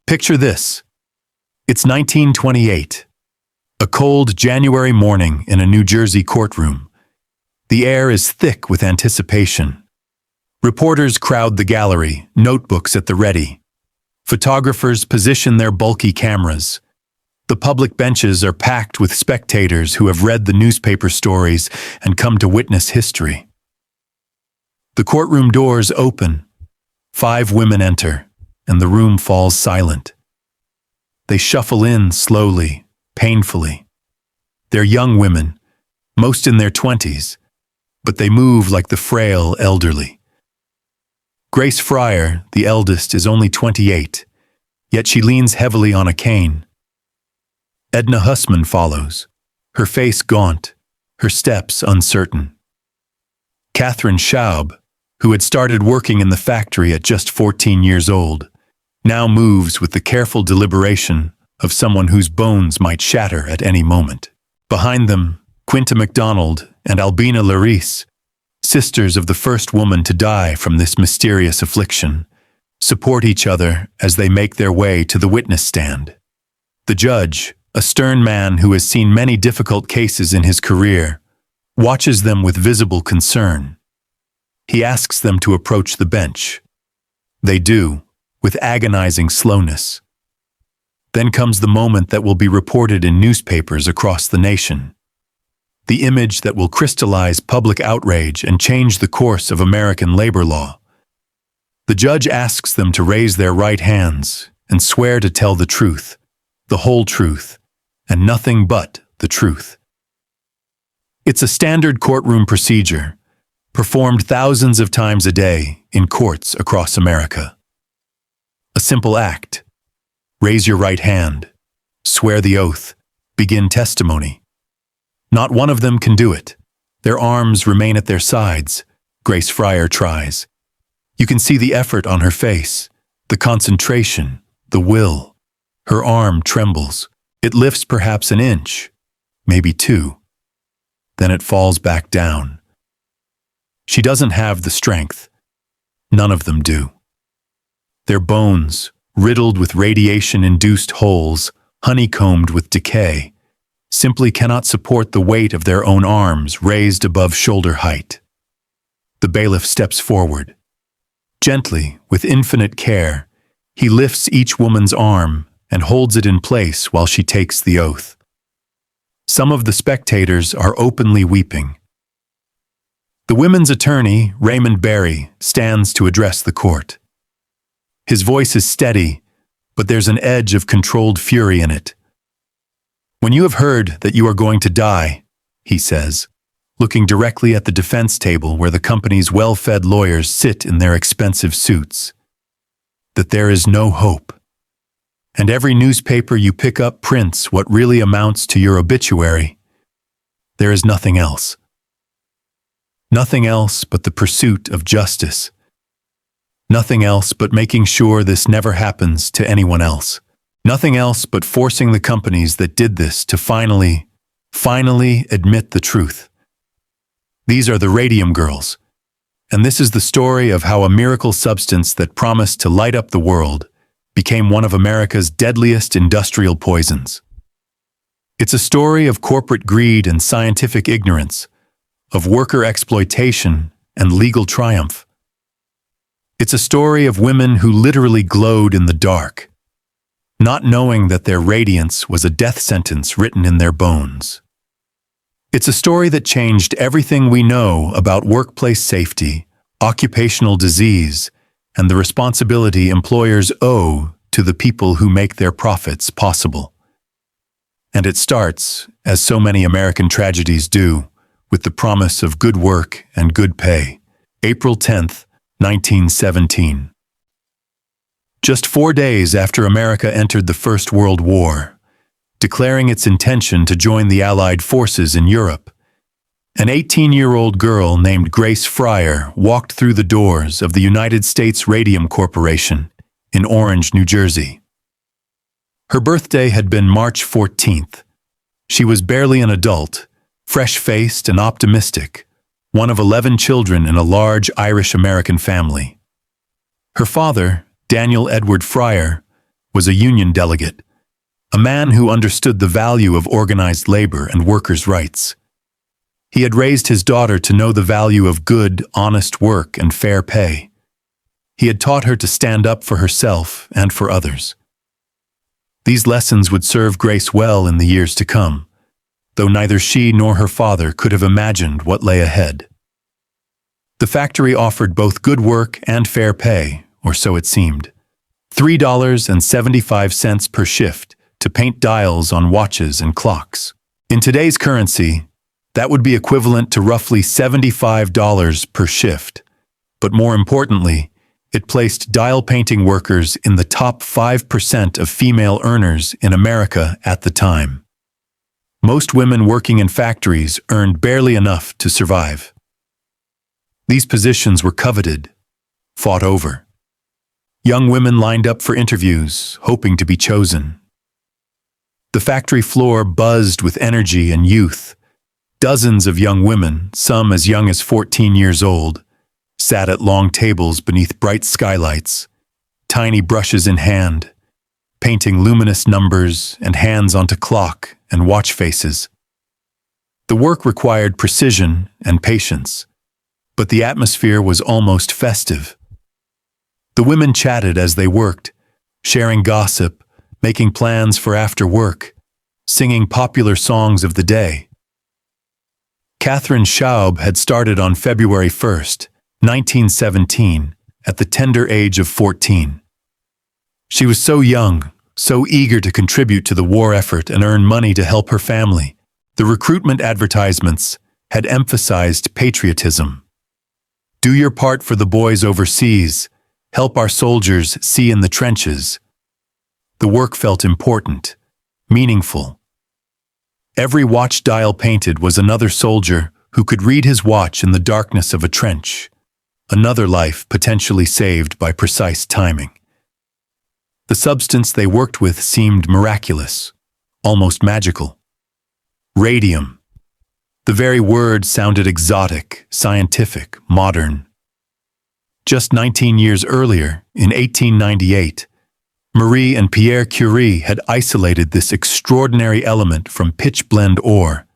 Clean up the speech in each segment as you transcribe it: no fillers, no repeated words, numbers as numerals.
Picture this. It's 1928. A cold January morning in a New Jersey courtroom. The air is thick with anticipation. Reporters crowd the gallery, notebooks at the ready. Photographers position their bulky cameras. The public benches are packed with spectators who have read the newspaper stories and come to witness history. The courtroom doors open. 5 women enter, and the room falls silent. They shuffle in slowly, painfully. They're young women, most in their 20s, but they move like the frail elderly. Grace Fryer, the eldest, is only 28, yet she leans heavily on a cane. Edna Hussman follows, her face gaunt, her steps uncertain. Catherine Schaub, who had started working in the factory at just 14 years old, now moves with the careful deliberation of someone whose bones might shatter at any moment. Behind them, Quinta MacDonald and Albina Larice, sisters of the first woman to die from this mysterious affliction, support each other as they make their way to the witness stand. The judge, a stern man who has seen many difficult cases in his career, watches them with visible concern. He asks them to approach the bench. They do, with agonizing slowness. Then comes the moment that will be reported in newspapers across the nation. The image that will crystallize public outrage and change the course of American labor law. The judge asks them to raise their right hands and swear to tell the truth, the whole truth, and nothing but the truth. It's a standard courtroom procedure, performed thousands of times a day in courts across America. A simple act. Raise your right hand, swear the oath, begin testimony. Not one of them can do it. Their arms remain at their sides. Grace Fryer tries. You can see the effort on her face, the concentration, the will. Her arm trembles. It lifts perhaps an inch, maybe 2. Then it falls back down. She doesn't have the strength. None of them do. Their bones, riddled with radiation-induced holes, honeycombed with decay, simply cannot support the weight of their own arms raised above shoulder height. The bailiff steps forward. Gently, with infinite care, he lifts each woman's arm and holds it in place while she takes the oath. Some of the spectators are openly weeping. The women's attorney, Raymond Barry, stands to address the court. His voice is steady, but there's an edge of controlled fury in it. When you have heard that you are going to die, he says, looking directly at the defense table where the company's well-fed lawyers sit in their expensive suits, that there is no hope. And every newspaper you pick up prints what really amounts to your obituary. There is nothing else. Nothing else but the pursuit of justice. Nothing else but making sure this never happens to anyone else. Nothing else but forcing the companies that did this to finally admit the truth. These are the Radium girls, and this is the story of how a miracle substance that promised to light up the world became one of America's deadliest industrial poisons. It's a story of corporate greed and scientific ignorance, of worker exploitation and legal triumph. It's a story of women who literally glowed in the dark, not knowing that their radiance was a death sentence written in their bones. It's a story that changed everything we know about workplace safety, occupational disease, and the responsibility employers owe to the people who make their profits possible. And it starts, as so many American tragedies do, with the promise of good work and good pay. April 10th, 1917. Just 4 days after America entered the First World War, declaring its intention to join the Allied forces in Europe, an 18-year-old girl named Grace Fryer walked through the doors of the United States Radium Corporation in Orange, New Jersey. Her birthday had been March 14th. She was barely an adult, fresh-faced and optimistic, one of 11 children in a large Irish-American family. Her father, Daniel Edward Fryer, was a union delegate, a man who understood the value of organized labor and workers' rights. He had raised his daughter to know the value of good, honest work and fair pay. He had taught her to stand up for herself and for others. These lessons would serve Grace well in the years to come, though neither she nor her father could have imagined what lay ahead. The factory offered both good work and fair pay, or so it seemed. $3.75 per shift to paint dials on watches and clocks. In today's currency, that would be equivalent to roughly $75 per shift. But more importantly, it placed dial painting workers in the top 5% of female earners in America at the time. Most women working in factories earned barely enough to survive. These positions were coveted, fought over. Young women lined up for interviews, hoping to be chosen. The factory floor buzzed with energy and youth. Dozens of young women, some as young as 14 years old, sat at long tables beneath bright skylights, tiny brushes in hand, painting luminous numbers and hands onto clock and watch faces. The work required precision and patience, but the atmosphere was almost festive. The women chatted as they worked, sharing gossip, making plans for after work, singing popular songs of the day. Catherine Schaub had started on February 1st, 1917, at the tender age of 14. She was so young, so eager to contribute to the war effort and earn money to help her family. The recruitment advertisements had emphasized patriotism. Do your part for the boys overseas. Help our soldiers see in the trenches. The work felt important, meaningful. Every watch dial painted was another soldier who could read his watch in the darkness of a trench, another life potentially saved by precise timing. The substance they worked with seemed miraculous, almost magical. Radium. The very word sounded exotic, scientific, modern. Just 19 years earlier, in 1898, Marie and Pierre Curie had isolated this extraordinary element from pitch-blende ore,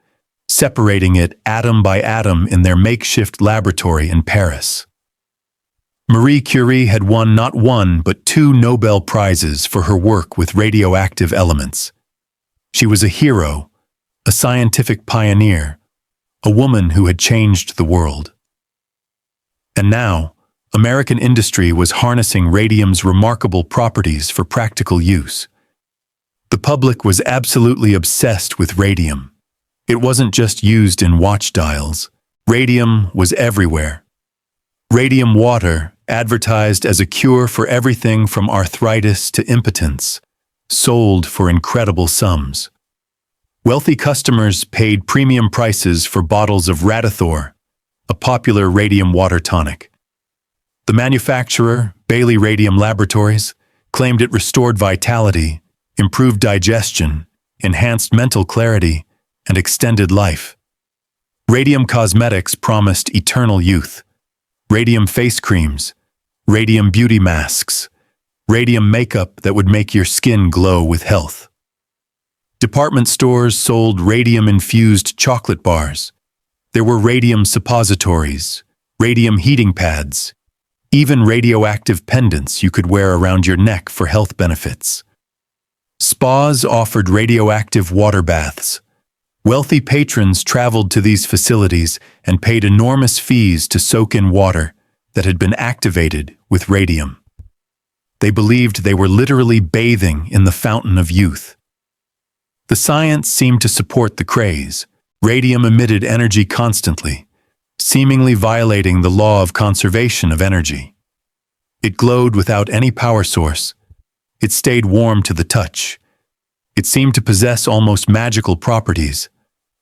separating it atom by atom in their makeshift laboratory in Paris. Marie Curie had won not one but 2 Nobel Prizes for her work with radioactive elements. She was a hero, a scientific pioneer, a woman who had changed the world. And now, American industry was harnessing radium's remarkable properties for practical use. The public was absolutely obsessed with radium. It wasn't just used in watch dials. Radium was everywhere. Radium water, advertised as a cure for everything from arthritis to impotence, sold for incredible sums. Wealthy customers paid premium prices for bottles of Radithor, a popular radium water tonic. The manufacturer, Bailey Radium Laboratories, claimed it restored vitality, improved digestion, enhanced mental clarity, and extended life. Radium Cosmetics promised eternal youth. Radium face creams, radium beauty masks, radium makeup that would make your skin glow with health. Department stores sold radium-infused chocolate bars. There were radium suppositories, radium heating pads, even radioactive pendants you could wear around your neck for health benefits. Spas offered radioactive water baths. Wealthy patrons traveled to these facilities and paid enormous fees to soak in water that had been activated with radium. They believed they were literally bathing in the fountain of youth. The science seemed to support the craze. Radium emitted energy constantly, seemingly violating the law of conservation of energy. It glowed without any power source. It stayed warm to the touch. It seemed to possess almost magical properties,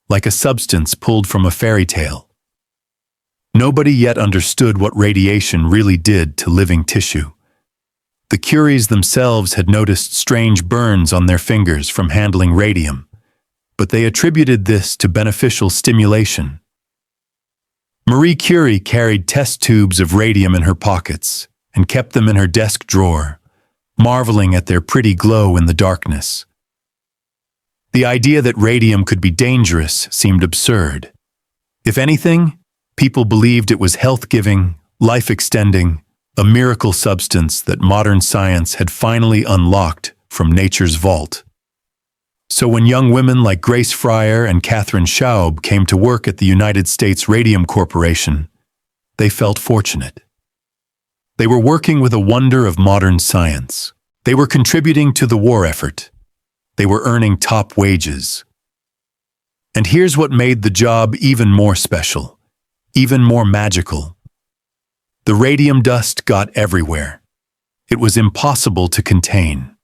like a substance pulled from a fairy tale. Nobody yet understood what radiation really did to living tissue. The Curies themselves had noticed strange burns on their fingers from handling radium, but they attributed this to beneficial stimulation. Marie Curie carried test tubes of radium in her pockets and kept them in her desk drawer, marveling at their pretty glow in the darkness. The idea that radium could be dangerous seemed absurd. If anything, people believed it was health-giving, life-extending, a miracle substance that modern science had finally unlocked from nature's vault. So when young women like Grace Fryer and Catherine Schaub came to work at the United States Radium Corporation, they felt fortunate. They were working with a wonder of modern science. They were contributing to the war effort. They were earning top wages. And here's what made the job even more special, even more magical. The radium dust got everywhere. It was impossible to contain.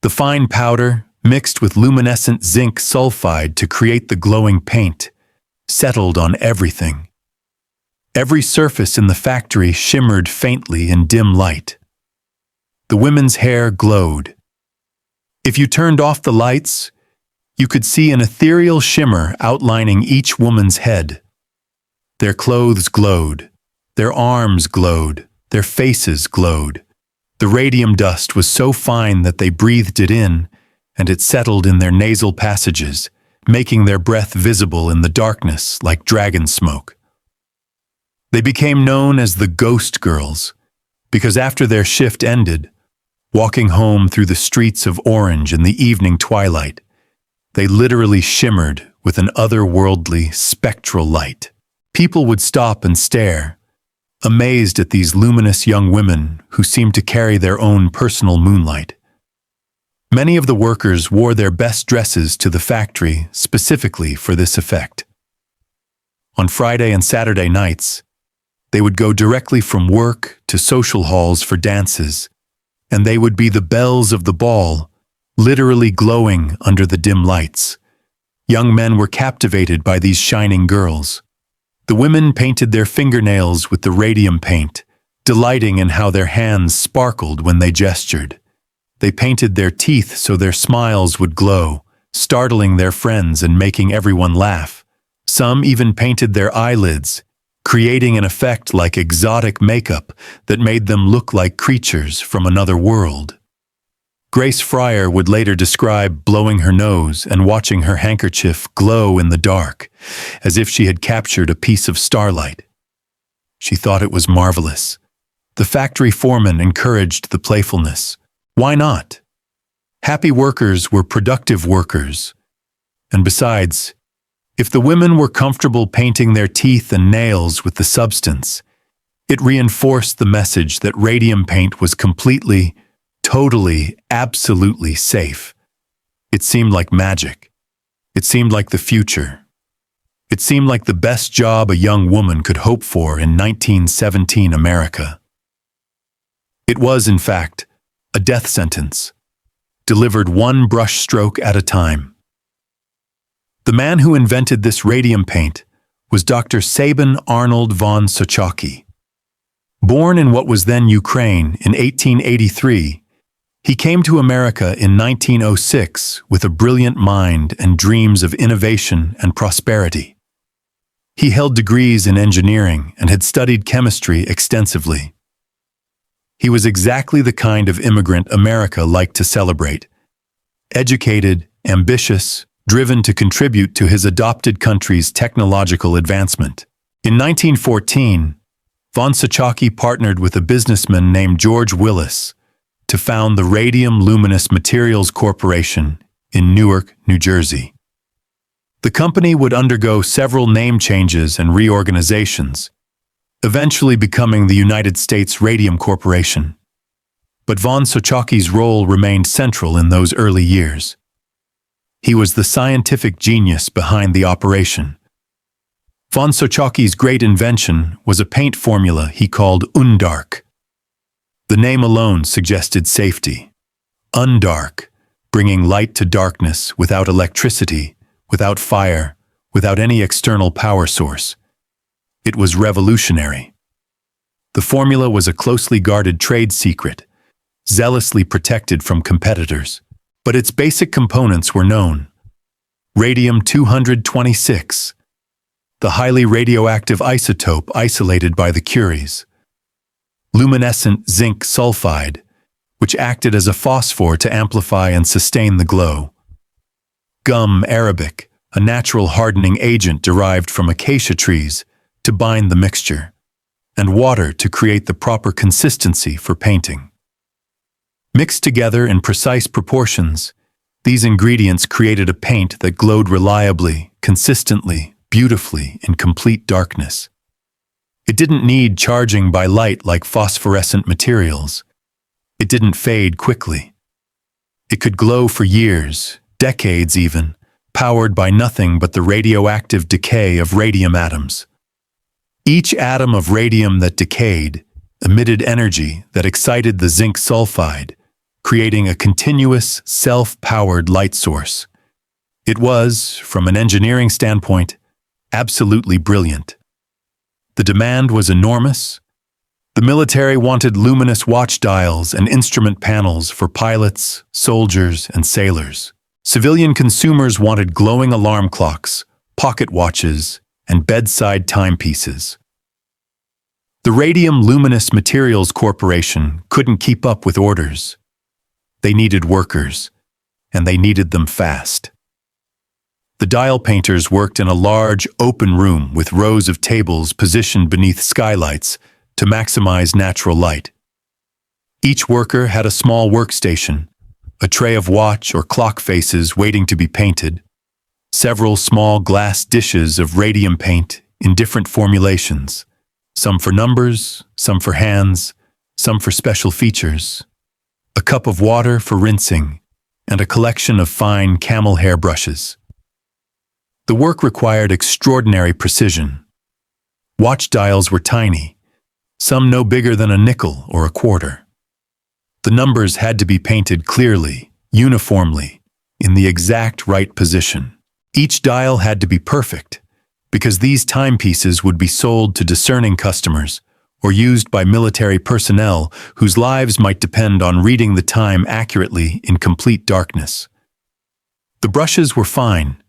The fine powder, mixed with luminescent zinc sulfide to create the glowing paint, settled on everything. Every surface in the factory shimmered faintly in dim light. The women's hair glowed. If you turned off the lights, you could see an ethereal shimmer outlining each woman's head. Their clothes glowed. Their arms glowed. Their faces glowed. The radium dust was so fine that they breathed it in, and it settled in their nasal passages, making their breath visible in the darkness like dragon smoke. They became known as the Ghost Girls, because after their shift ended, walking home through the streets of Orange in the evening twilight, they literally shimmered with an otherworldly, spectral light. People would stop and stare, amazed at these luminous young women who seemed to carry their own personal moonlight. Many of the workers wore their best dresses to the factory specifically for this effect. On Friday and Saturday nights, they would go directly from work to social halls for dances, and they would be the belles of the ball, literally glowing under the dim lights. Young men were captivated by these shining girls. The women painted their fingernails with the radium paint, delighting in how their hands sparkled when they gestured. They painted their teeth so their smiles would glow, startling their friends and making everyone laugh. Some even painted their eyelids, creating an effect like exotic makeup that made them look like creatures from another world. Grace Fryer would later describe blowing her nose and watching her handkerchief glow in the dark, as if she had captured a piece of starlight. She thought it was marvelous. The factory foreman encouraged the playfulness. Why not? Happy workers were productive workers. And besides, if the women were comfortable painting their teeth and nails with the substance, it reinforced the message that radium paint was completely, totally, absolutely safe. It seemed like magic. It seemed like the future. It seemed like the best job a young woman could hope for in 1917 America. It was, in fact, a death sentence, delivered one brushstroke at a time. The man who invented this radium paint was Dr. Sabin Arnold von Sochocki. Born in what was then Ukraine in 1883, he came to America in 1906 with a brilliant mind and dreams of innovation and prosperity. He held degrees in engineering and had studied chemistry extensively. He was exactly the kind of immigrant America liked to celebrate. Educated, ambitious, driven to contribute to his adopted country's technological advancement. In 1914, von Sochocki partnered with a businessman named George Willis to found the Radium Luminous Materials Corporation in Newark, New Jersey. The company would undergo several name changes and reorganizations, eventually becoming the United States Radium Corporation. But von Sochocki's role remained central in those early years. He was the scientific genius behind the operation. Von Sochocki's great invention was a paint formula he called Undark. The name alone suggested safety. Undark, bringing light to darkness without electricity, without fire, without any external power source. It was revolutionary. The formula was a closely guarded trade secret, zealously protected from competitors, but its basic components were known. Radium-226, the highly radioactive isotope isolated by the Curies. Luminescent zinc sulfide, which acted as a phosphor to amplify and sustain the glow. Gum arabic, a natural hardening agent derived from acacia trees, to bind the mixture, and water to create the proper consistency for painting. Mixed together in precise proportions, these ingredients created a paint that glowed reliably, consistently, beautifully in complete darkness. It didn't need charging by light like phosphorescent materials. It didn't fade quickly. It could glow for years, decades even, powered by nothing but the radioactive decay of radium atoms. Each atom of radium that decayed emitted energy that excited the zinc sulfide, creating a continuous, self-powered light source. It was, from an engineering standpoint, absolutely brilliant. The demand was enormous. The military wanted luminous watch dials and instrument panels for pilots, soldiers, and sailors. Civilian consumers wanted glowing alarm clocks, pocket watches, and bedside timepieces. The Radium Luminous Materials Corporation couldn't keep up with orders. They needed workers, and they needed them fast. The dial painters worked in a large, open room with rows of tables positioned beneath skylights to maximize natural light. Each worker had a small workstation, a tray of watch or clock faces waiting to be painted, several small glass dishes of radium paint in different formulations, some for numbers, some for hands, some for special features, a cup of water for rinsing, and a collection of fine camel hair brushes. The work required extraordinary precision. Watch dials were tiny, some no bigger than a nickel or a quarter. The numbers had to be painted clearly, uniformly, in the exact right position. Each dial had to be perfect, because these timepieces would be sold to discerning customers or used by military personnel whose lives might depend on reading the time accurately in complete darkness. The brushes were fine,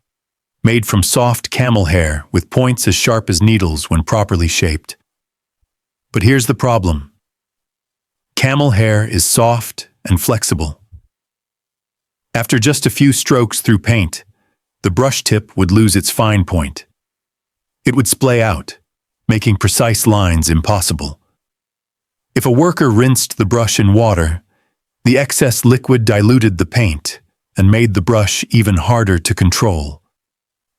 made from soft camel hair with points as sharp as needles when properly shaped. But here's the problem. Camel hair is soft and flexible. After just a few strokes through paint, the brush tip would lose its fine point. It would splay out, making precise lines impossible. If a worker rinsed the brush in water, the excess liquid diluted the paint and made the brush even harder to control.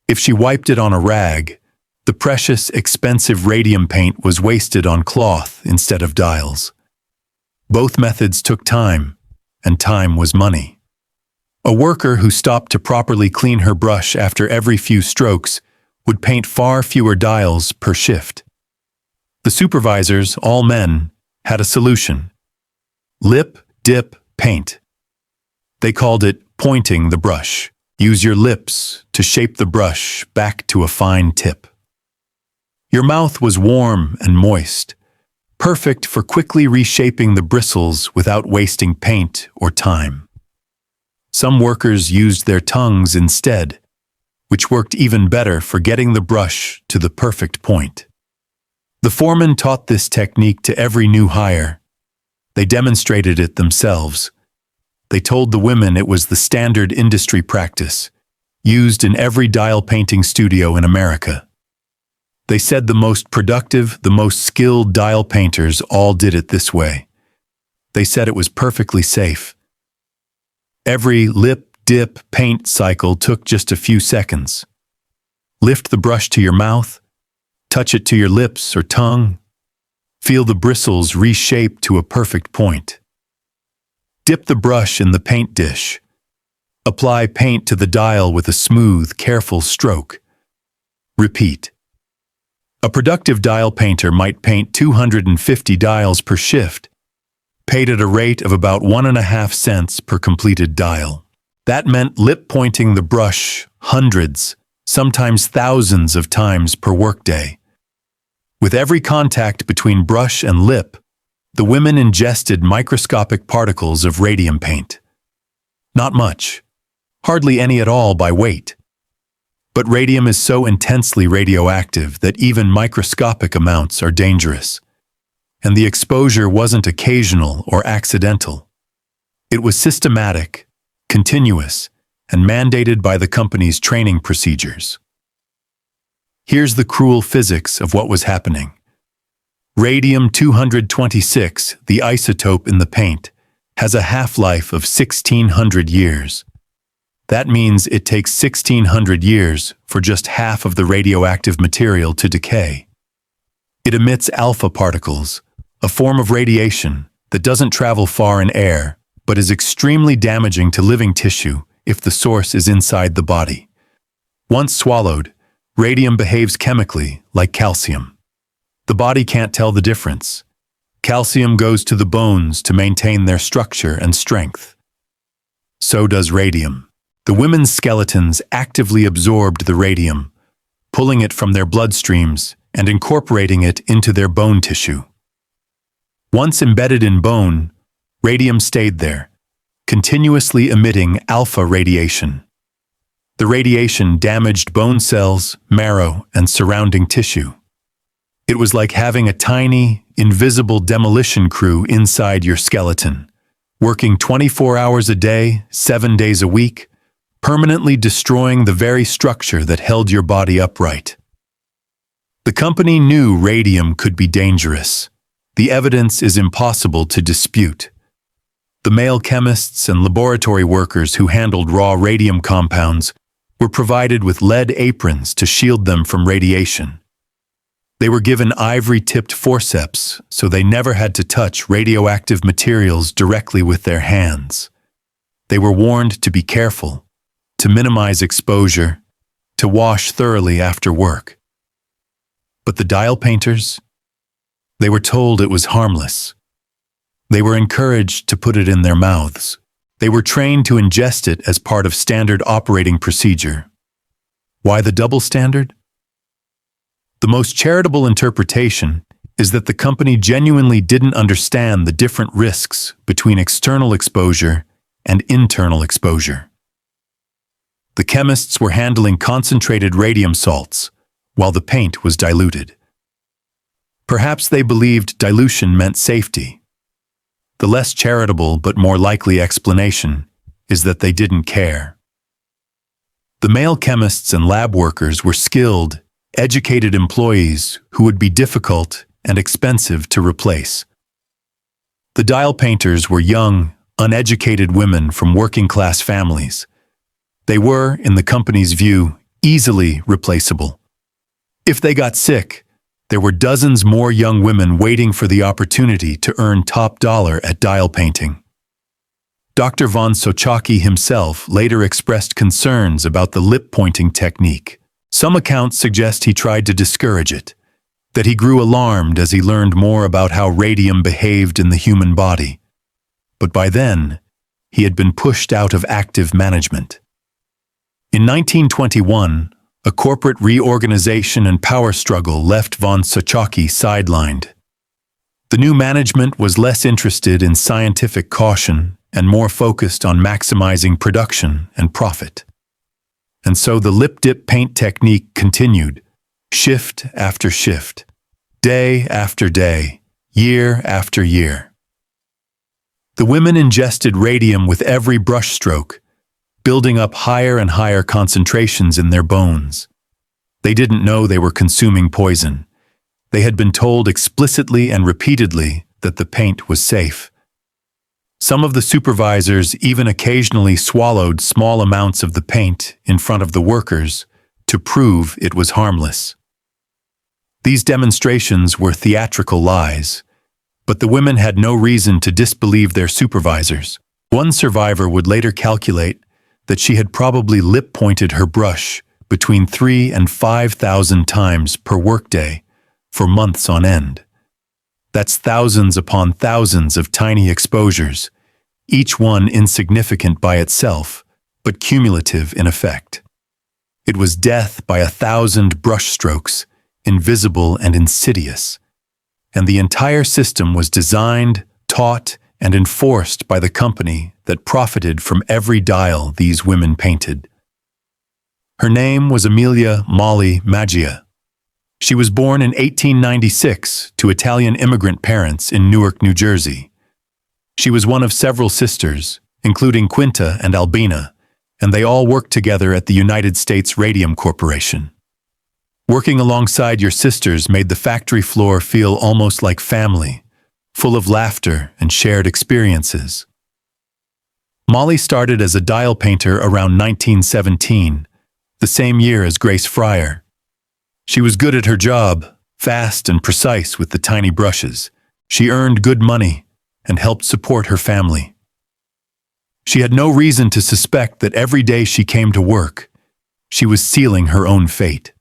If she wiped it on a rag, the precious, expensive radium paint was wasted on cloth instead of dials. Both methods took time, and time was money. A worker who stopped to properly clean her brush after every few strokes would paint far fewer dials per shift. The supervisors, all men, had a solution. Lip, dip, paint. They called it pointing the brush. Use your lips to shape the brush back to a fine tip. Your mouth was warm and moist, perfect for quickly reshaping the bristles without wasting paint or time. Some workers used their tongues instead, which worked even better for getting the brush to the perfect point. The foreman taught this technique to every new hire. They demonstrated it themselves. They told the women it was the standard industry practice, used in every dial painting studio in America. They said the most productive, the most skilled dial painters all did it this way. They said it was perfectly safe. Every lip, dip, paint cycle took just a few seconds. Lift the brush to your mouth, touch it to your lips or tongue, feel the bristles reshape to a perfect point. Dip the brush in the paint dish. Apply paint to the dial with a smooth, careful stroke. Repeat. A productive dial painter might paint 250 dials per shift, paid at a rate of about 1.5 cents per completed dial. That meant lip pointing the brush hundreds, sometimes thousands of times per workday. With every contact between brush and lip, the women ingested microscopic particles of radium paint. Not much, hardly any at all by weight. But radium is so intensely radioactive that even microscopic amounts are dangerous. And the exposure wasn't occasional or accidental. It was systematic, continuous, and mandated by the company's training procedures. Here's the cruel physics of what was happening. Radium-226, the isotope in the paint, has a half-life of 1,600 years. That means it takes 1,600 years for just half of the radioactive material to decay. It emits alpha particles, a form of radiation that doesn't travel far in air, but is extremely damaging to living tissue if the source is inside the body. Once swallowed, radium behaves chemically like calcium. The body can't tell the difference. Calcium goes to the bones to maintain their structure and strength. So does radium. The women's skeletons actively absorbed the radium, pulling it from their bloodstreams and incorporating it into their bone tissue. Once embedded in bone, radium stayed there, continuously emitting alpha radiation. The radiation damaged bone cells, marrow, and surrounding tissue. It was like having a tiny, invisible demolition crew inside your skeleton, working 24 hours a day, 7 days a week, permanently destroying the very structure that held your body upright. The company knew radium could be dangerous. The evidence is impossible to dispute. The male chemists and laboratory workers who handled raw radium compounds were provided with lead aprons to shield them from radiation. They were given ivory-tipped forceps so they never had to touch radioactive materials directly with their hands. They were warned to be careful, to minimize exposure, to wash thoroughly after work. But the dial painters? They were told it was harmless. They were encouraged to put it in their mouths. They were trained to ingest it as part of standard operating procedure. Why the double standard? The most charitable interpretation is that the company genuinely didn't understand the different risks between external exposure and internal exposure. The chemists were handling concentrated radium salts, while the paint was diluted. Perhaps they believed dilution meant safety. The less charitable but more likely explanation is that they didn't care. The male chemists and lab workers were skilled, educated employees who would be difficult and expensive to replace. The dial painters were young, uneducated women from working-class families. They were, in the company's view, easily replaceable. If they got sick, there were dozens more young women waiting for the opportunity to earn top dollar at dial painting. Dr. von Sochocki himself later expressed concerns about the lip-pointing technique. Some accounts suggest he tried to discourage it, that he grew alarmed as he learned more about how radium behaved in the human body. But by then, he had been pushed out of active management. In 1921, a corporate reorganization and power struggle left von Sochocki sidelined. The new management was less interested in scientific caution and more focused on maximizing production and profit. And so the lip-dip paint technique continued, shift after shift, day after day, year after year. The women ingested radium with every brushstroke, building up higher and higher concentrations in their bones. They didn't know they were consuming poison. They had been told explicitly and repeatedly that the paint was safe. Some of the supervisors even occasionally swallowed small amounts of the paint in front of the workers to prove it was harmless. These demonstrations were theatrical lies, but the women had no reason to disbelieve their supervisors. One survivor would later calculate that she had probably lip-pointed her brush between 3,000 and 5,000 times per workday for months on end. That's thousands upon thousands of tiny exposures, each one insignificant by itself, but cumulative in effect. It was death by 1,000 brushstrokes, invisible and insidious. And the entire system was designed, taught, and enforced by the company that profited from every dial these women painted. Her name was Amelia Molly Maggia. She was born in 1896 to Italian immigrant parents in Newark, New Jersey. She was one of several sisters, including Quinta and Albina, and they all worked together at the United States Radium Corporation. Working alongside your sisters made the factory floor feel almost like family, full of laughter and shared experiences. Molly started as a dial painter around 1917, the same year as Grace Fryer. She was good at her job, fast and precise with the tiny brushes. She earned good money and helped support her family. She had no reason to suspect that every day she came to work, she was sealing her own fate.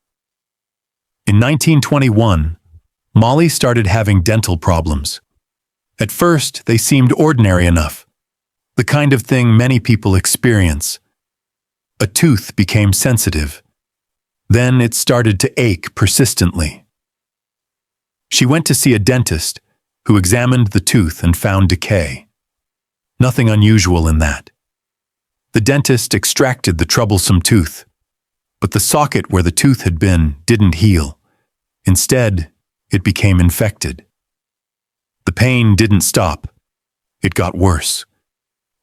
In 1921, Molly started having dental problems. At first, they seemed ordinary enough, the kind of thing many people experience. A tooth became sensitive. Then it started to ache persistently. She went to see a dentist who examined the tooth and found decay. Nothing unusual in that. The dentist extracted the troublesome tooth, but the socket where the tooth had been didn't heal. Instead, it became infected. The pain didn't stop. It got worse.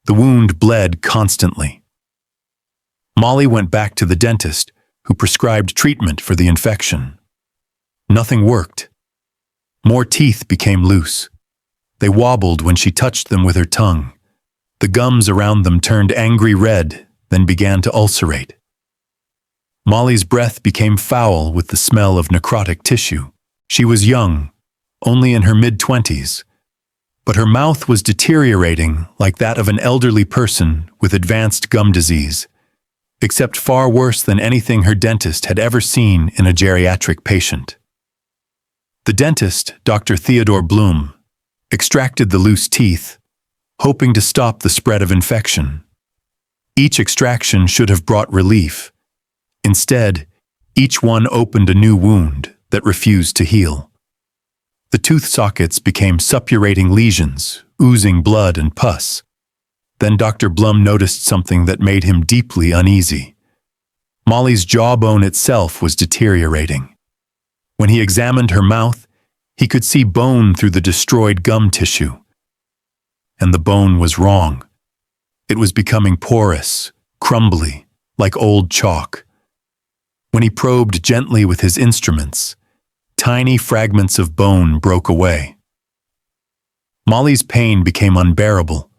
The wound bled constantly. Molly went back to the dentist, who prescribed treatment for the infection. Nothing worked. More teeth became loose. They wobbled when she touched them with her tongue. The gums around them turned angry red, then began to ulcerate. Molly's breath became foul with the smell of necrotic tissue. She was young, only in her mid-20s, but her mouth was deteriorating like that of an elderly person with advanced gum disease, except far worse than anything her dentist had ever seen in a geriatric patient. The dentist, Dr. Theodore Bloom, extracted the loose teeth, hoping to stop the spread of infection. Each extraction should have brought relief. Instead, each one opened a new wound that refused to heal. The tooth sockets became suppurating lesions, oozing blood and pus. Then Dr. Blum noticed something that made him deeply uneasy. Molly's jawbone itself was deteriorating. When he examined her mouth, he could see bone through the destroyed gum tissue. And the bone was wrong. It was becoming porous, crumbly, like old chalk. When he probed gently with his instruments, tiny fragments of bone broke away. Molly's pain became unbearable.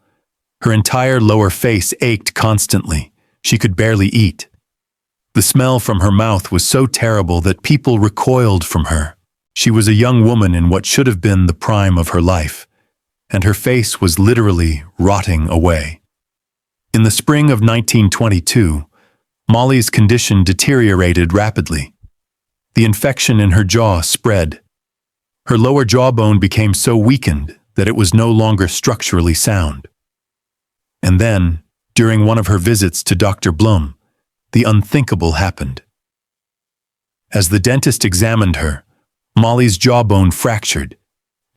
Her entire lower face ached constantly. She could barely eat. The smell from her mouth was so terrible that people recoiled from her. She was a young woman in what should have been the prime of her life, and her face was literally rotting away. In the spring of 1922, Molly's condition deteriorated rapidly. The infection in her jaw spread. Her lower jawbone became so weakened that it was no longer structurally sound. And then, during one of her visits to Dr. Blum, the unthinkable happened. As the dentist examined her, Molly's jawbone fractured.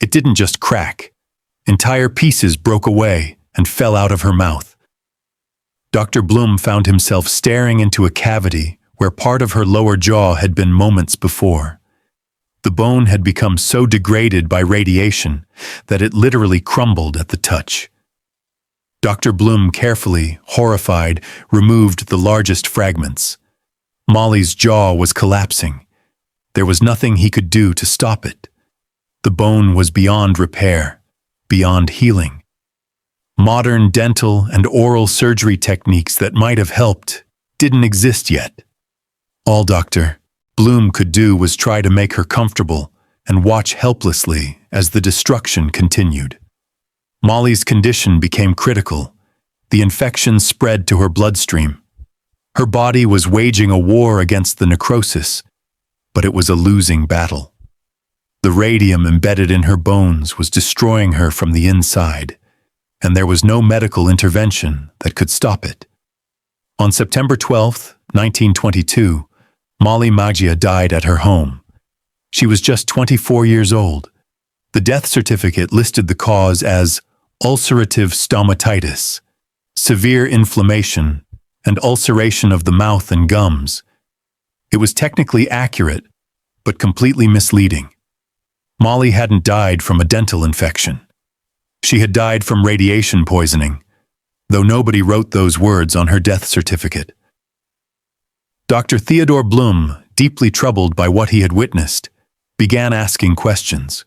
It didn't just crack. Entire pieces broke away and fell out of her mouth. Dr. Blum found himself staring into a cavity where part of her lower jaw had been moments before. The bone had become so degraded by radiation that it literally crumbled at the touch. Dr. Blum carefully, horrified, removed the largest fragments. Molly's jaw was collapsing. There was nothing he could do to stop it. The bone was beyond repair, beyond healing. Modern dental and oral surgery techniques that might have helped didn't exist yet. All Dr. Blum could do was try to make her comfortable and watch helplessly as the destruction continued. Molly's condition became critical. The infection spread to her bloodstream. Her body was waging a war against the necrosis, but it was a losing battle. The radium embedded in her bones was destroying her from the inside, and there was no medical intervention that could stop it. On September 12, 1922, Molly Maggia died at her home. She was just 24 years old. The death certificate listed the cause as ulcerative stomatitis, severe inflammation, and ulceration of the mouth and gums. It was technically accurate, but completely misleading. Molly hadn't died from a dental infection. She had died from radiation poisoning, though nobody wrote those words on her death certificate. Dr. Theodore Blum, deeply troubled by what he had witnessed, began asking questions.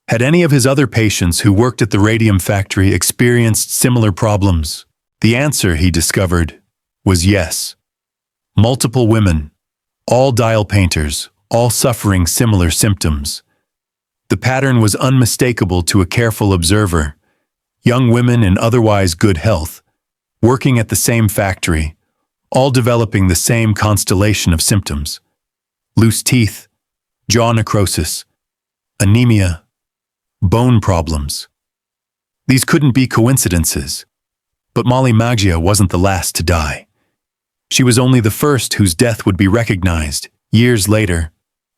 Had any of his other patients who worked at the radium factory experienced similar problems? The answer, he discovered, was yes. Multiple women, all dial painters, all suffering similar symptoms. The pattern was unmistakable to a careful observer. Young women in otherwise good health, working at the same factory, all developing the same constellation of symptoms: loose teeth, jaw necrosis, anemia, bone problems. These couldn't be coincidences. But Molly Maggia wasn't the last to die. She was only the first whose death would be recognized, years later,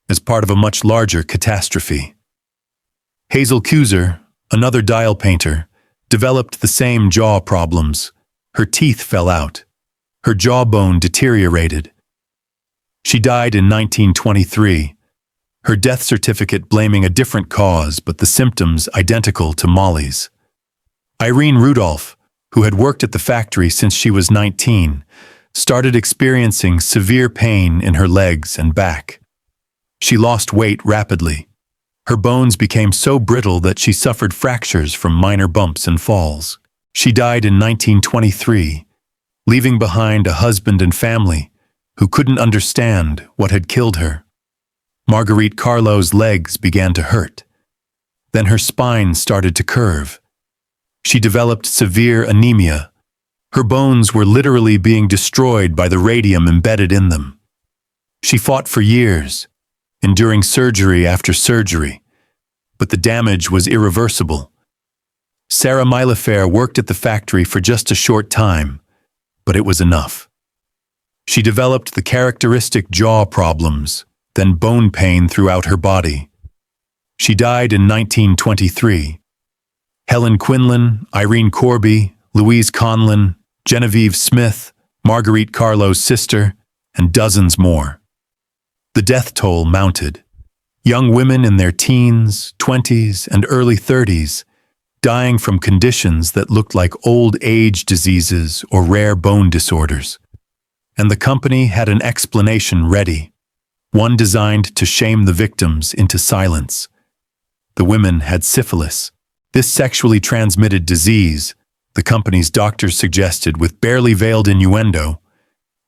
as part of a much larger catastrophe. Hazel Kuser, another dial painter, developed the same jaw problems. Her teeth fell out. Her jawbone deteriorated. She died in 1923, her death certificate blaming a different cause but the symptoms identical to Molly's. Irene Rudolph, who had worked at the factory since she was 19, started experiencing severe pain in her legs and back. She lost weight rapidly. Her bones became so brittle that she suffered fractures from minor bumps and falls. She died in 1923, leaving behind a husband and family who couldn't understand what had killed her. Marguerite Carlo's legs began to hurt. Then her spine started to curve. She developed severe anemia. Her bones were literally being destroyed by the radium embedded in them. She fought for years, enduring surgery after surgery, but the damage was irreversible. Sarah Mailefer worked at the factory for just a short time, but it was enough. She developed the characteristic jaw problems, then bone pain throughout her body. She died in 1923. Helen Quinlan, Irene Corby, Louise Conlon, Genevieve Smith, Marguerite Carlo's sister, and dozens more. The death toll mounted. Young women in their teens, 20s, and early 30s, dying from conditions that looked like old age diseases or rare bone disorders. And the company had an explanation ready, one designed to shame the victims into silence. The women had syphilis. This sexually transmitted disease, the company's doctors suggested with barely veiled innuendo,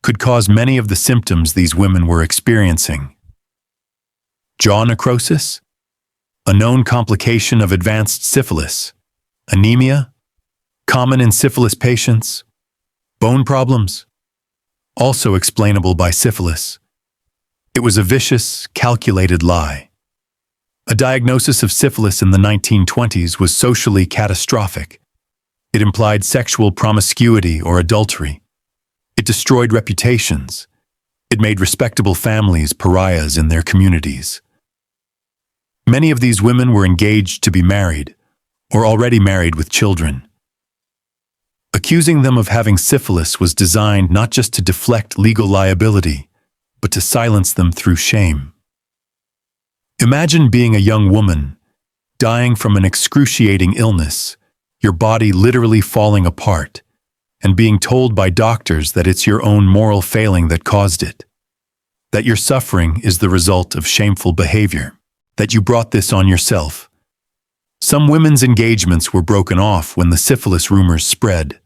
could cause many of the symptoms these women were experiencing. Jaw necrosis? A known complication of advanced syphilis. Anemia? Common in syphilis patients. Bone problems? Also explainable by syphilis. It was a vicious, calculated lie. A diagnosis of syphilis in the 1920s was socially catastrophic. It implied sexual promiscuity or adultery. It destroyed reputations. It made respectable families pariahs in their communities. Many of these women were engaged to be married, or already married with children. Accusing them of having syphilis was designed not just to deflect legal liability, but to silence them through shame. Imagine being a young woman, dying from an excruciating illness, your body literally falling apart, and being told by doctors that it's your own moral failing that caused it, that your suffering is the result of shameful behavior, that you brought this on yourself. Some women's engagements were broken off when the syphilis rumors spread.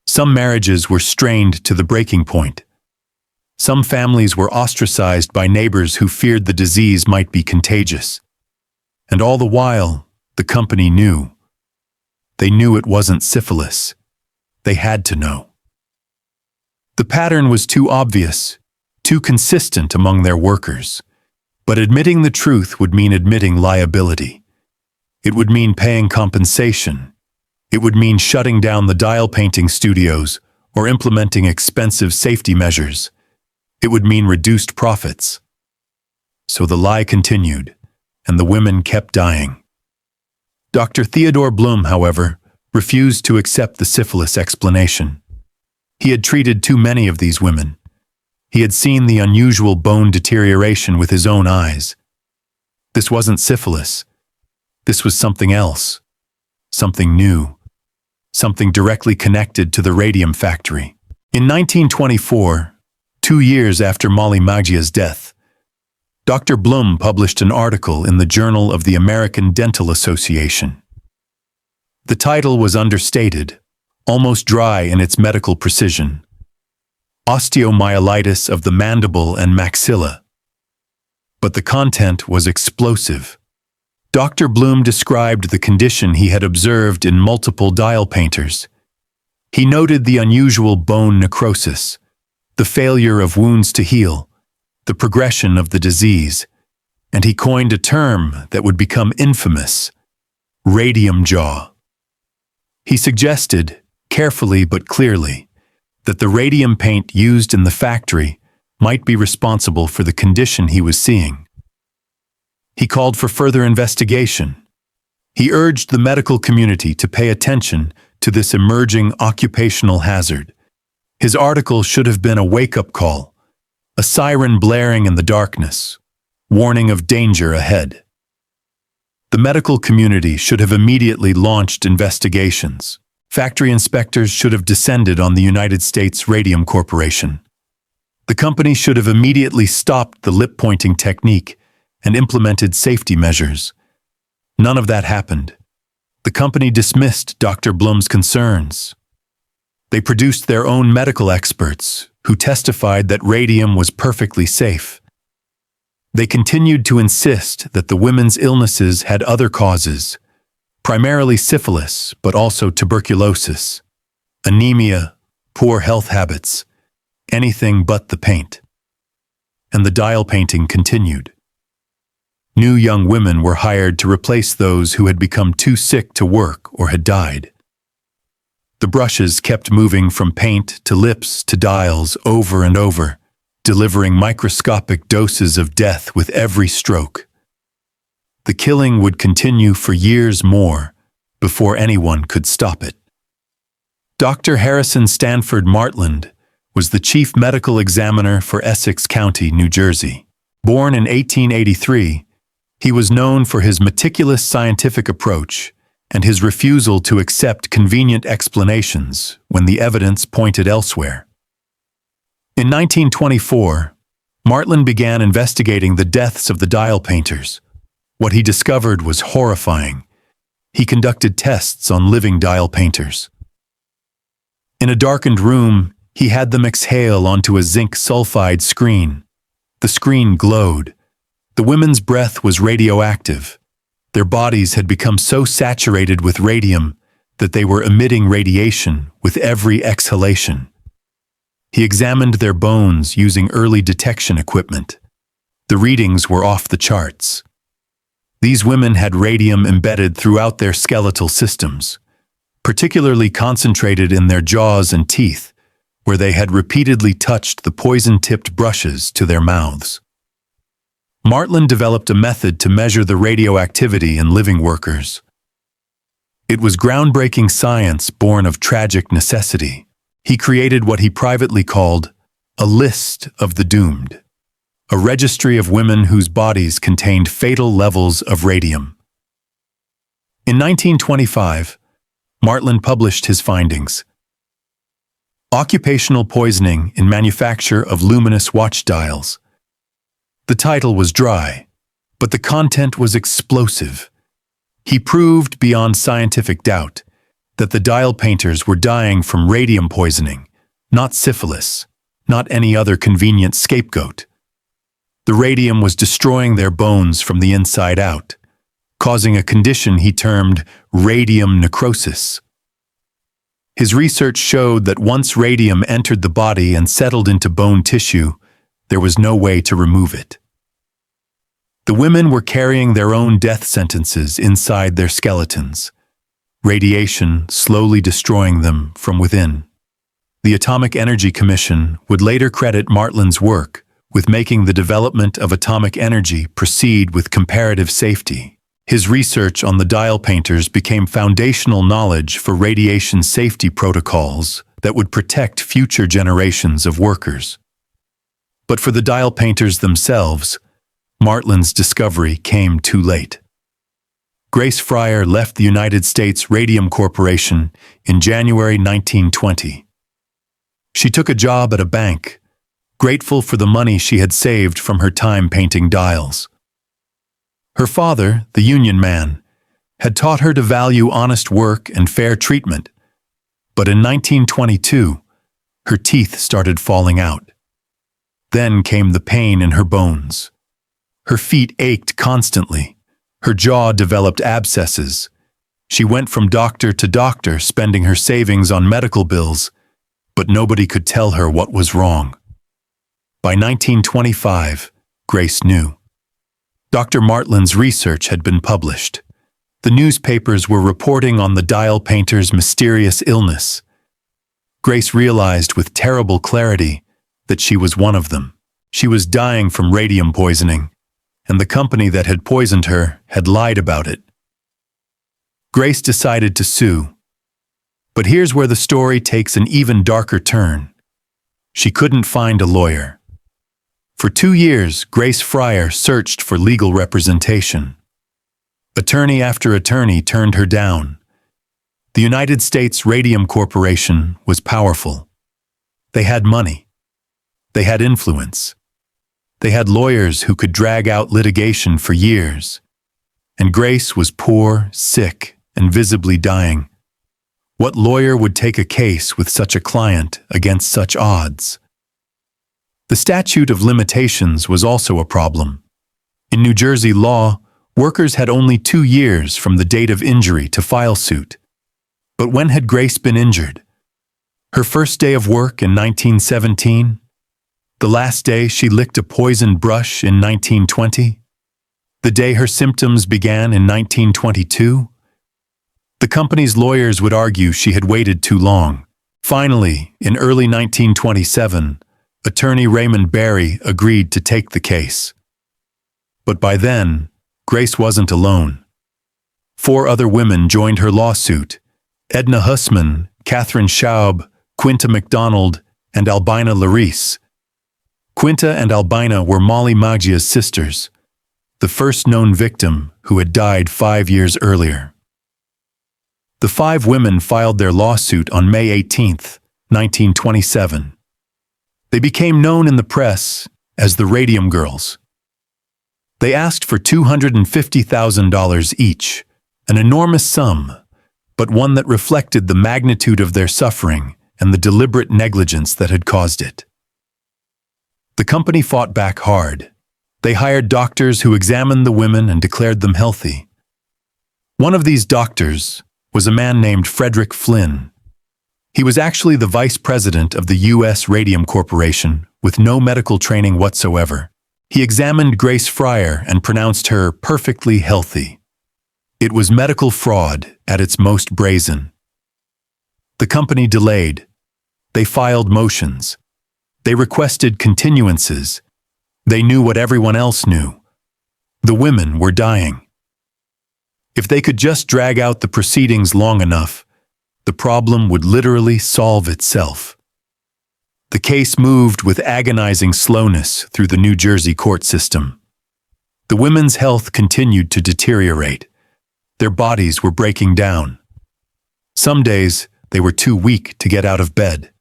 Some marriages were strained to the breaking point. Some families were ostracized by neighbors who feared the disease might be contagious. And all the while, the company knew. They knew it wasn't syphilis. They had to know. The pattern was too obvious, too consistent among their workers. But admitting the truth would mean admitting liability. It would mean paying compensation. It would mean shutting down the dial painting studios or implementing expensive safety measures. It would mean reduced profits. So the lie continued, and the women kept dying. Dr. Theodore Blum, however, refused to accept the syphilis explanation. He had treated too many of these women. He had seen the unusual bone deterioration with his own eyes. This wasn't syphilis. This was something else. something new, something directly connected to the radium factory. In 1924, 2 years after Molly Maggia's death, Dr. Blum published an article in the Journal of the American Dental Association. The title was understated, almost dry in its medical precision: osteomyelitis of the mandible and maxilla. But the content was explosive. Dr. Blum described the condition he had observed in multiple dial painters. He noted the unusual bone necrosis, the failure of wounds to heal, the progression of the disease, and he coined a term that would become infamous: radium jaw. He suggested, carefully but clearly, that the radium paint used in the factory might be responsible for the condition he was seeing. He called for further investigation. He urged the medical community to pay attention to this emerging occupational hazard. His article should have been a wake-up call, a siren blaring in the darkness, warning of danger ahead. The medical community should have immediately launched investigations. Factory inspectors should have descended on the United States Radium Corporation. The company should have immediately stopped the lip-pointing technique and implemented safety measures. None of that happened. The company dismissed Dr. Blum's concerns. They produced their own medical experts who testified that radium was perfectly safe. They continued to insist that the women's illnesses had other causes, primarily syphilis, but also tuberculosis, anemia, poor health habits, anything but the paint. And the dial painting continued. New young women were hired to replace those who had become too sick to work or had died. The brushes kept moving from paint to lips to dials over and over, delivering microscopic doses of death with every stroke. The killing would continue for years more before anyone could stop it. Dr. Harrison Stanford Martland was the chief medical examiner for Essex County, New Jersey. Born in 1883, he was known for his meticulous scientific approach and his refusal to accept convenient explanations when the evidence pointed elsewhere. In 1924, Martland began investigating the deaths of the dial painters. What he discovered was horrifying. He conducted tests on living dial painters. In a darkened room, he had them exhale onto a zinc sulfide screen. The screen glowed. The women's breath was radioactive. Their bodies had become so saturated with radium that they were emitting radiation with every exhalation. He examined their bones using early detection equipment. The readings were off the charts. These women had radium embedded throughout their skeletal systems, particularly concentrated in their jaws and teeth, where they had repeatedly touched the poison-tipped brushes to their mouths. Martland developed a method to measure the radioactivity in living workers. It was groundbreaking science born of tragic necessity. He created what he privately called a list of the doomed, a registry of women whose bodies contained fatal levels of radium. In 1925, Martland published his findings. Occupational Poisoning in Manufacture of Luminous Watch Dials. The title was dry, but the content was explosive. He proved beyond scientific doubt that the dial painters were dying from radium poisoning, not syphilis, not any other convenient scapegoat. The radium was destroying their bones from the inside out, causing a condition he termed radium necrosis. His research showed that once radium entered the body and settled into bone tissue, there was no way to remove it. The women were carrying their own death sentences inside their skeletons, radiation slowly destroying them from within. The Atomic Energy Commission would later credit Martland's work with making the development of atomic energy proceed with comparative safety. His research on the dial painters became foundational knowledge for radiation safety protocols that would protect future generations of workers. But for the dial painters themselves, Martland's discovery came too late. Grace Fryer left the United States Radium Corporation in January 1920. She took a job at a bank, grateful for the money she had saved from her time painting dials. Her father, the union man, had taught her to value honest work and fair treatment, but in 1922, her teeth started falling out. Then came the pain in her bones. Her feet ached constantly. Her jaw developed abscesses. She went from doctor to doctor, spending her savings on medical bills, but nobody could tell her what was wrong. By 1925, Grace knew. Dr. Martlin's research had been published. The newspapers were reporting on the dial painter's mysterious illness. Grace realized with terrible clarity that she was one of them. She was dying from radium poisoning, and the company that had poisoned her had lied about it. Grace decided to sue. But here's where the story takes an even darker turn. She couldn't find a lawyer. For 2 years, Grace Fryer searched for legal representation. Attorney after attorney turned her down. The United States Radium Corporation was powerful. They had money. They had influence. They had lawyers who could drag out litigation for years. And Grace was poor, sick, and visibly dying. What lawyer would take a case with such a client against such odds? The statute of limitations was also a problem. In New Jersey law, workers had only 2 years from the date of injury to file suit. But when had Grace been injured? Her first day of work in 1917? The last day she licked a poisoned brush in 1920? The day her symptoms began in 1922? The company's lawyers would argue she had waited too long. Finally, in early 1927, attorney Raymond Barry agreed to take the case. But by then, Grace wasn't alone. 4 other women joined her lawsuit: Edna Hussman, Catherine Schaub, Quinta MacDonald, and Albina Larice. Quinta and Albina were Molly Maggia's sisters, the first known victim who had died 5 years earlier. The 5 women filed their lawsuit on May 18, 1927. They became known in the press as the Radium Girls. They asked for $250,000 each, an enormous sum, but one that reflected the magnitude of their suffering and the deliberate negligence that had caused it. The company fought back hard. They hired doctors who examined the women and declared them healthy. One of these doctors was a man named Frederick Flynn. He was actually the vice president of the U.S. Radium Corporation with no medical training whatsoever. He examined Grace Fryer and pronounced her perfectly healthy. It was medical fraud at its most brazen. The company delayed. They filed motions. They requested continuances. They knew what everyone else knew. The women were dying. If they could just drag out the proceedings long enough, the problem would literally solve itself. The case moved with agonizing slowness through the New Jersey court system. The women's health continued to deteriorate. Their bodies were breaking down. Some days, they were too weak to get out of bed.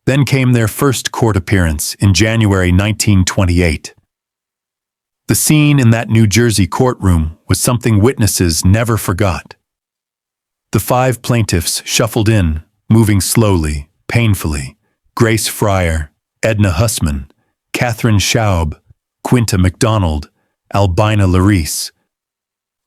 Then came their first court appearance in January 1928. The scene in that New Jersey courtroom was something witnesses never forgot. The 5 plaintiffs shuffled in, moving slowly, painfully. Grace Fryer, Edna Hussman, Catherine Schaub, Quinta MacDonald, Albina Larice.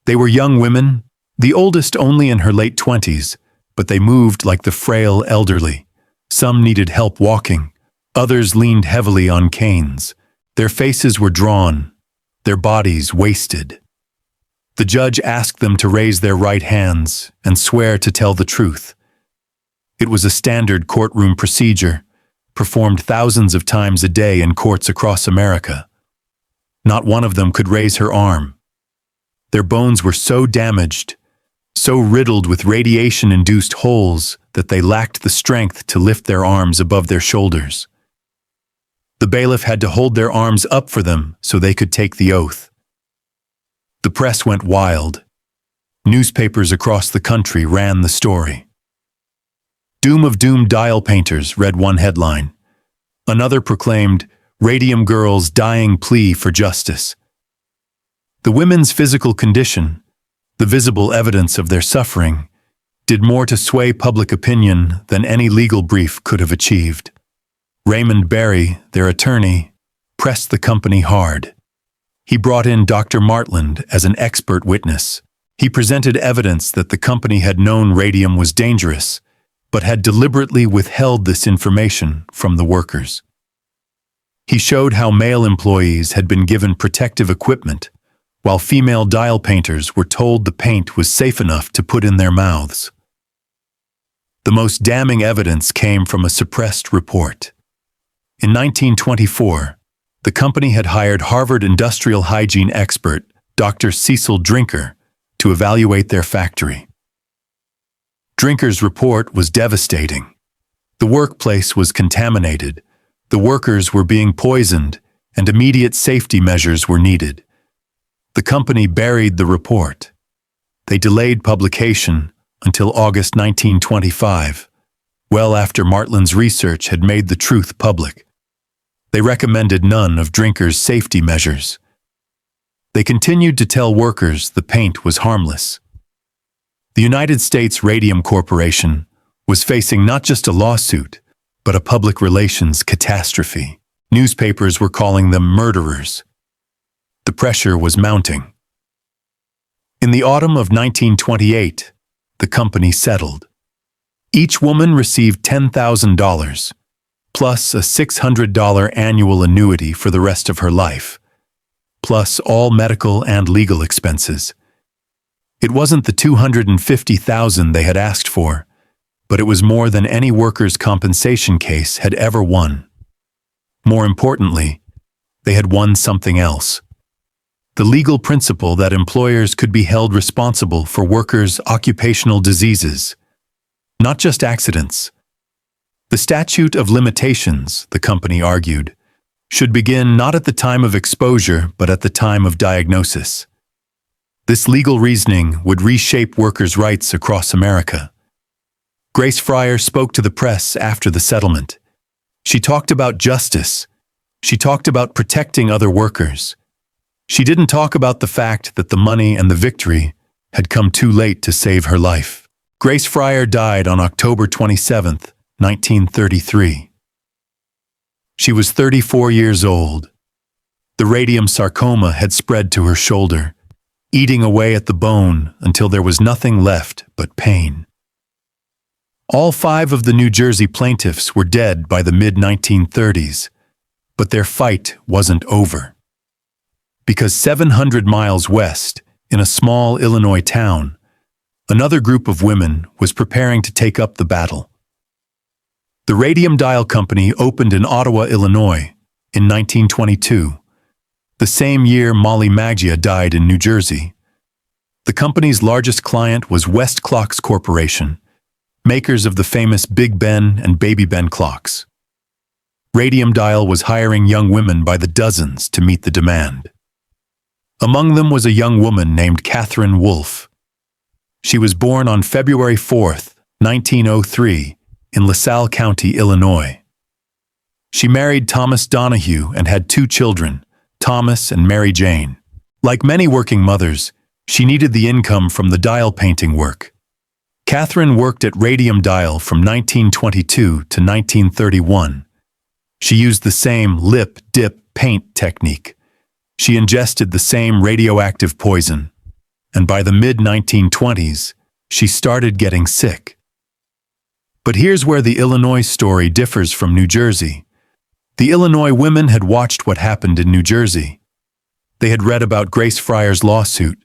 They were young women, the oldest only in her late 20s, but they moved like the frail elderly. Some needed help walking. Others leaned heavily on canes. Their faces were drawn, their bodies wasted. The judge asked them to raise their right hands and swear to tell the truth. It was a standard courtroom procedure, performed thousands of times a day in courts across America. Not one of them could raise her arm. Their bones were so damaged, so riddled with radiation-induced holes that they lacked the strength to lift their arms above their shoulders. The bailiff had to hold their arms up for them so they could take the oath. The press went wild. Newspapers across the country ran the story. Doom of Doom Dial Painters read one headline. Another proclaimed, Radium Girls' Dying Plea for Justice. The women's physical condition, the visible evidence of their suffering, did more to sway public opinion than any legal brief could have achieved. Raymond Barry, their attorney, pressed the company hard. He brought in Dr. Martland as an expert witness. He presented evidence that the company had known radium was dangerous, but had deliberately withheld this information from the workers. He showed how male employees had been given protective equipment, while female dial painters were told the paint was safe enough to put in their mouths. The most damning evidence came from a suppressed report. In 1924, the company had hired Harvard industrial hygiene expert Dr. Cecil Drinker to evaluate their factory. Drinker's report was devastating. The workplace was contaminated, the workers were being poisoned, and immediate safety measures were needed. The company buried the report. They delayed publication until August 1925, well after Martland's research had made the truth public. They recommended none of Drinker's safety measures. They continued to tell workers the paint was harmless. The United States Radium Corporation was facing not just a lawsuit, but a public relations catastrophe. Newspapers were calling them murderers. The pressure was mounting. In the autumn of 1928, the company settled. Each woman received $10,000, plus a $600 annual annuity for the rest of her life, plus all medical and legal expenses. It wasn't the $250,000 they had asked for, but it was more than any workers' compensation case had ever won. More importantly, they had won something else. The legal principle that employers could be held responsible for workers' occupational diseases, not just accidents. The statute of limitations, the company argued, should begin not at the time of exposure but at the time of diagnosis. This legal reasoning would reshape workers' rights across America. Grace Fryer spoke to the press after the settlement. She talked about justice. She talked about protecting other workers. She didn't talk about the fact that the money and the victory had come too late to save her life. Grace Fryer died on October 27, 1933. She was 34 years old. The radium sarcoma had spread to her shoulder, eating away at the bone until there was nothing left but pain. All 5 of the New Jersey plaintiffs were dead by the mid-1930s, but their fight wasn't over. Because 700 miles west, in a small Illinois town, another group of women was preparing to take up the battle. The Radium Dial Company opened in Ottawa, Illinois, in 1922, the same year Molly Maggia died in New Jersey. The company's largest client was West Clocks Corporation, makers of the famous Big Ben and Baby Ben clocks. Radium Dial was hiring young women by the dozens to meet the demand. Among them was a young woman named Catherine Wolfe. She was born on February 4, 1903, in LaSalle County, Illinois. She married Thomas Donahue and had 2 children, Thomas and Mary Jane. Like many working mothers, she needed the income from the dial painting work. Catherine worked at Radium Dial from 1922 to 1931. She used the same lip-dip paint technique. She ingested the same radioactive poison, and by the mid-1920s, she started getting sick. But here's where the Illinois story differs from New Jersey. The Illinois women had watched what happened in New Jersey. They had read about Grace Fryer's lawsuit.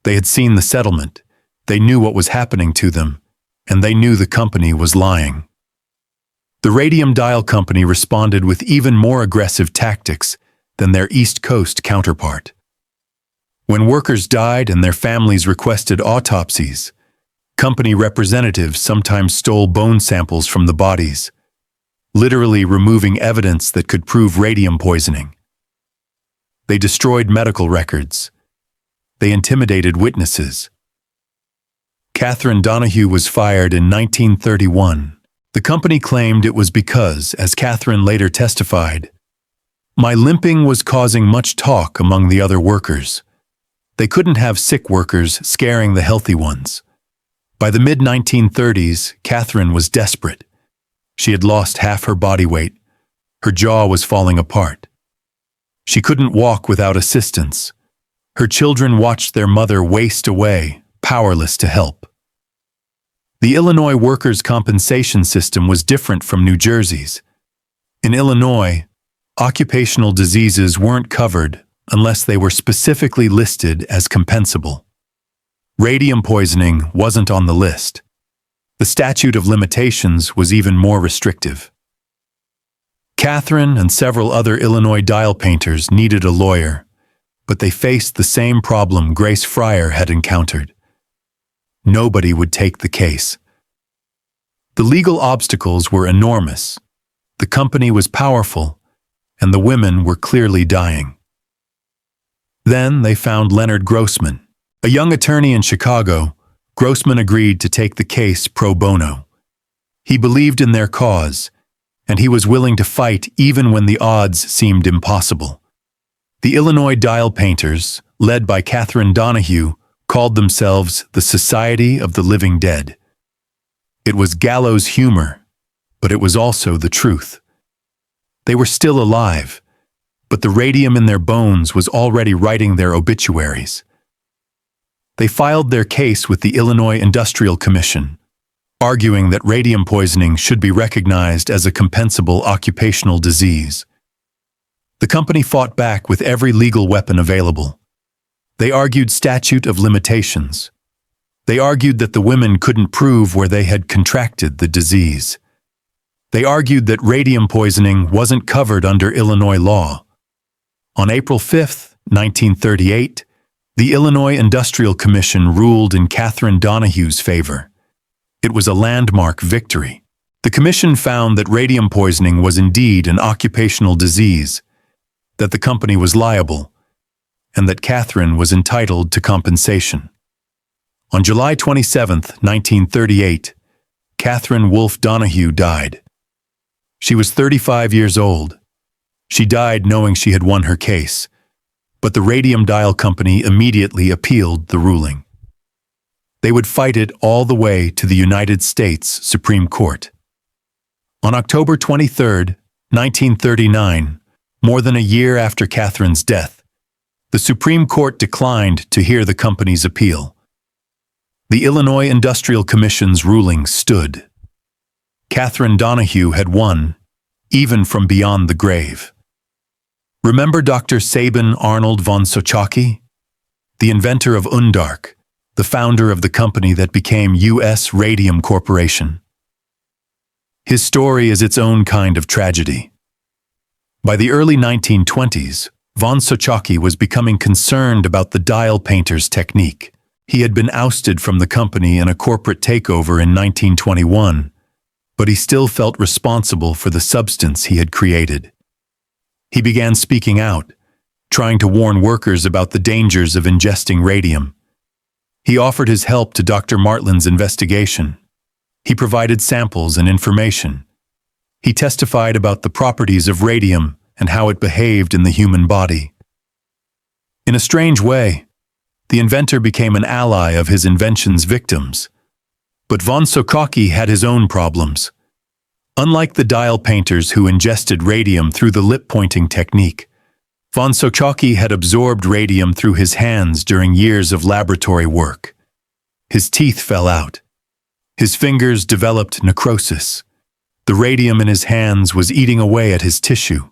They had seen the settlement. They knew what was happening to them, and they knew the company was lying. The Radium Dial Company responded with even more aggressive tactics than their East Coast counterpart. When workers died and their families requested autopsies, company representatives sometimes stole bone samples from the bodies, literally removing evidence that could prove radium poisoning. They destroyed medical records. They intimidated witnesses. Catherine Donahue was fired in 1931. The company claimed it was because, as Catherine later testified, "My limping was causing much talk among the other workers. They couldn't have sick workers scaring the healthy ones." By the mid-1930s, Catherine was desperate. She had lost half her body weight. Her jaw was falling apart. She couldn't walk without assistance. Her children watched their mother waste away, powerless to help. The Illinois workers' compensation system was different from New Jersey's. In Illinois, occupational diseases weren't covered unless they were specifically listed as compensable. Radium poisoning wasn't on the list. The statute of limitations was even more restrictive. Catherine and several other Illinois dial painters needed a lawyer, but they faced the same problem Grace Fryer had encountered. Nobody would take the case. The legal obstacles were enormous. The company was powerful, and the women were clearly dying. Then they found Leonard Grossman. A young attorney in Chicago, Grossman agreed to take the case pro bono. He believed in their cause, and he was willing to fight even when the odds seemed impossible. The Illinois dial painters, led by Catherine Donahue, called themselves the Society of the Living Dead. It was gallows humor, but it was also the truth. They were still alive, but the radium in their bones was already writing their obituaries. They filed their case with the Illinois Industrial Commission, arguing that radium poisoning should be recognized as a compensable occupational disease. The company fought back with every legal weapon available. They argued statute of limitations. They argued that the women couldn't prove where they had contracted the disease. They argued that radium poisoning wasn't covered under Illinois law. On April 5, 1938, the Illinois Industrial Commission ruled in Catherine Donahue's favor. It was a landmark victory. The commission found that radium poisoning was indeed an occupational disease, that the company was liable, and that Catherine was entitled to compensation. On July 27, 1938, Catherine Wolfe Donahue died. She was 35 years old. She died knowing she had won her case, but the Radium Dial Company immediately appealed the ruling. They would fight it all the way to the United States Supreme Court. On October 23, 1939, more than a year after Catherine's death, the Supreme Court declined to hear the company's appeal. The Illinois Industrial Commission's ruling stood. Catherine Donahue had won, even from beyond the grave. Remember Dr. Sabin Arnold von Sochocki, the inventor of Undark, the founder of the company that became U.S. Radium Corporation? His story is its own kind of tragedy. By the early 1920s, von Sochocki was becoming concerned about the dial painter's technique. He had been ousted from the company in a corporate takeover in 1921, but he still felt responsible for the substance he had created. He began speaking out, trying to warn workers about the dangers of ingesting radium. He offered his help to Dr. Martlin's investigation. He provided samples and information. He testified about the properties of radium and how it behaved in the human body. In a strange way, the inventor became an ally of his invention's victims. But von Sochocki had his own problems. Unlike the dial painters who ingested radium through the lip-pointing technique, von Sochocki had absorbed radium through his hands during years of laboratory work. His teeth fell out. His fingers developed necrosis. The radium in his hands was eating away at his tissue.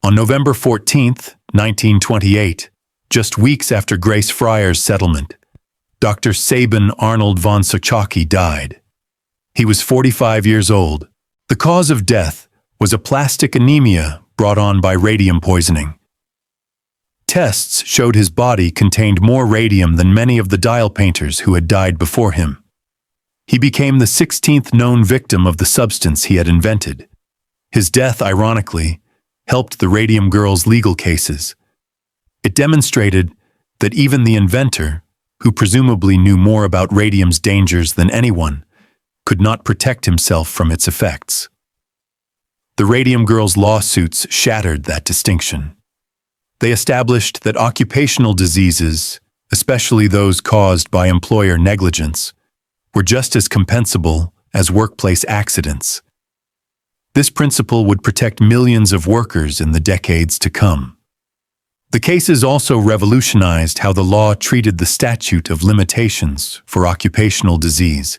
On November 14, 1928, just weeks after Grace Fryer's settlement, Dr. Sabin Arnold von Sochocki died. He was 45 years old. The cause of death was aplastic anemia brought on by radium poisoning. Tests showed his body contained more radium than many of the dial painters who had died before him. He became the 16th known victim of the substance he had invented. His death, ironically, helped the Radium Girls' legal cases. It demonstrated that even the inventor, who presumably knew more about radium's dangers than anyone, could not protect himself from its effects. The Radium Girls' lawsuits shattered that distinction. They established that occupational diseases, especially those caused by employer negligence, were just as compensable as workplace accidents. This principle would protect millions of workers in the decades to come. The cases also revolutionized how the law treated the statute of limitations for occupational disease.